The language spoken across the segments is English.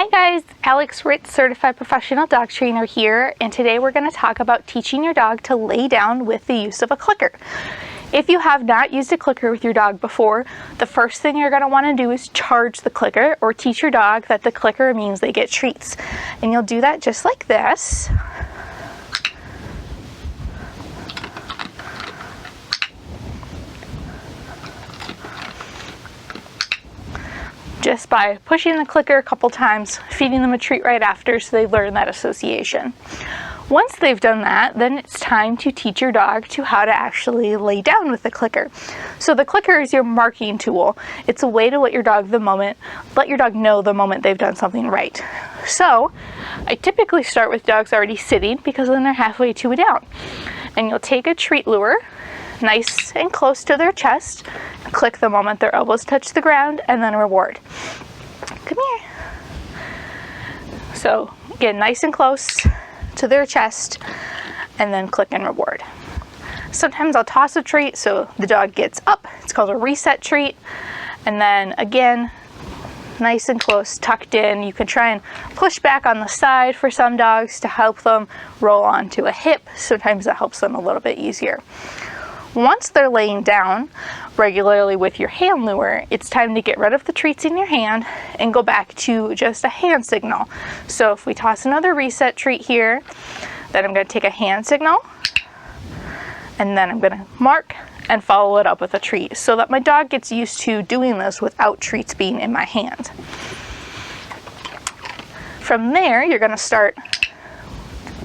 Hi guys, Alex Ritz, Certified Professional Dog Trainer here, and today we're going to talk about teaching your dog to lay down with the use of a clicker. If you have not used a clicker with your dog before, the first thing you're going to want to do is charge the clicker or teach your dog that the clicker means they get treats. And you'll do that just like this. Just by pushing the clicker a couple times, feeding them a treat right after so they learn that association. Once they've done that, then it's time to teach your dog to how to actually lay down with the clicker. So the clicker is your marking tool. It's a way to let your dog know the moment they've done something right. So I typically start with dogs already sitting because then they're halfway to a down. And you'll take a treat lure, nice and close to their chest, click the moment their elbows touch the ground, and then reward. Come here. So again, nice and close to their chest, and then click and reward. Sometimes I'll toss a treat so the dog gets up. It's called a reset treat. And then again, nice and close, tucked in. You can try and push back on the side for some dogs to help them roll onto a hip. Sometimes that helps them a little bit easier. Once they're laying down regularly with your hand lure, it's time to get rid of the treats in your hand and go back to just a hand signal. So if we toss another reset treat here, then I'm going to take a hand signal, and then I'm going to mark and follow it up with a treat so that my dog gets used to doing this without treats being in my hand. From there, you're going to start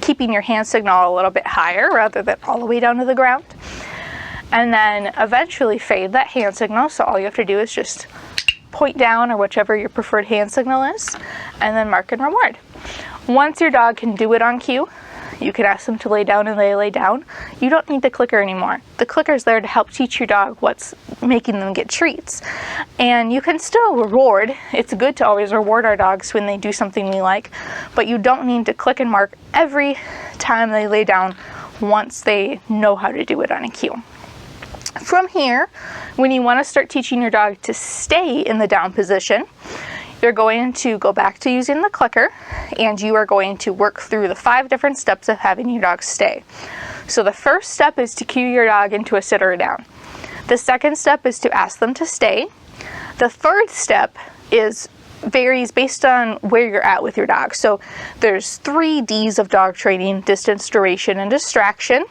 keeping your hand signal a little bit higher rather than all the way down to the ground. And then eventually fade that hand signal, so all you have to do is just point down or whichever your preferred hand signal is, and then mark and reward. Once your dog can do it on cue, you can ask them to lay down and they lay down. You don't need the clicker anymore. The clicker is there to help teach your dog what's making them get treats. And you can still reward. It's good to always reward our dogs when they do something we like, but you don't need to click and mark every time they lay down once they know how to do it on a cue. From here, when you want to start teaching your dog to stay in the down position, you're going to go back to using the clicker, and you are going to work through the 5 different steps of having your dog stay. So the first step is to cue your dog into a sit or a down. The second step is to ask them to stay. The third step varies based on where you're at with your dog. So there's 3 D's of dog training: distance, duration, and distraction.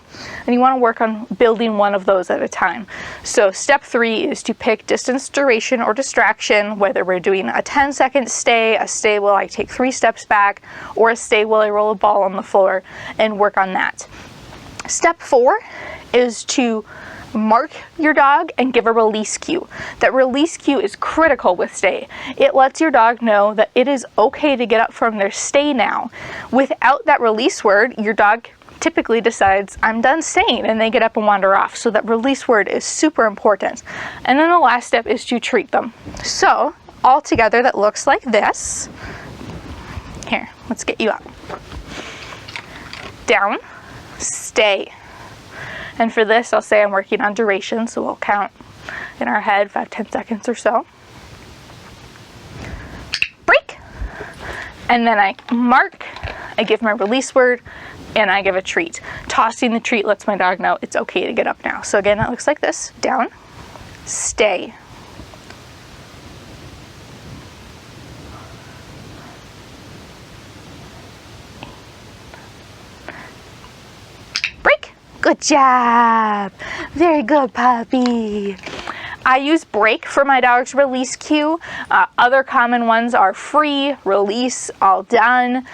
And you want to work on building one of those at a time. So step 3 is to pick distance, duration, or distraction, whether we're doing a 10-second stay, a stay while I take 3 steps back, or a stay while I roll a ball on the floor, and work on that. Step 4 is to mark your dog and give a release cue. That release cue is critical with stay. It lets your dog know that it is okay to get up from their stay now. Without that release word, your dog typically decides, I'm done staying, and they get up and wander off. So that release word is super important. And then the last step is to treat them. So all together that looks like this. Here, let's get you up. Down, stay. And for this, I'll say I'm working on duration, so we'll count in our head 5-10 seconds or so. Break. And then I mark, I give my release word, and I give a treat. Tossing the treat lets my dog know it's okay to get up now. So again, it looks like this. Down, stay. Good job. Very good, puppy. I use break for my dog's release cue. Other common ones are free, release, all done,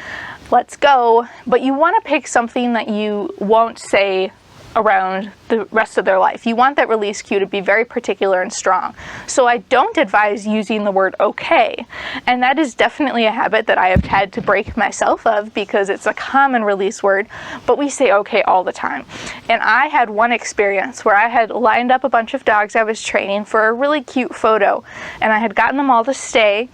let's go. But you want to pick something that you won't say around the rest of their life. You want that release cue to be very particular and strong. So I don't advise using the word okay. And that is definitely a habit that I have had to break myself of because it's a common release word, but we say okay all the time. And I had one experience where I had lined up a bunch of dogs I was training for a really cute photo, and I had gotten them all to stay,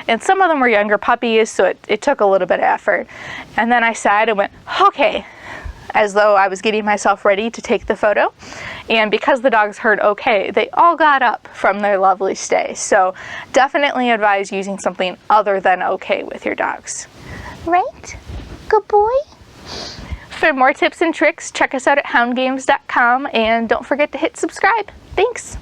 and some of them were younger puppies, so it took a little bit of effort. And then I sighed and went, okay. as though I was getting myself ready to take the photo. And because the dogs heard okay, they all got up from their lovely stay. So definitely advise using something other than okay with your dogs. Right? Good boy. For more tips and tricks, check us out at houndgames.com, and don't forget to hit subscribe. Thanks.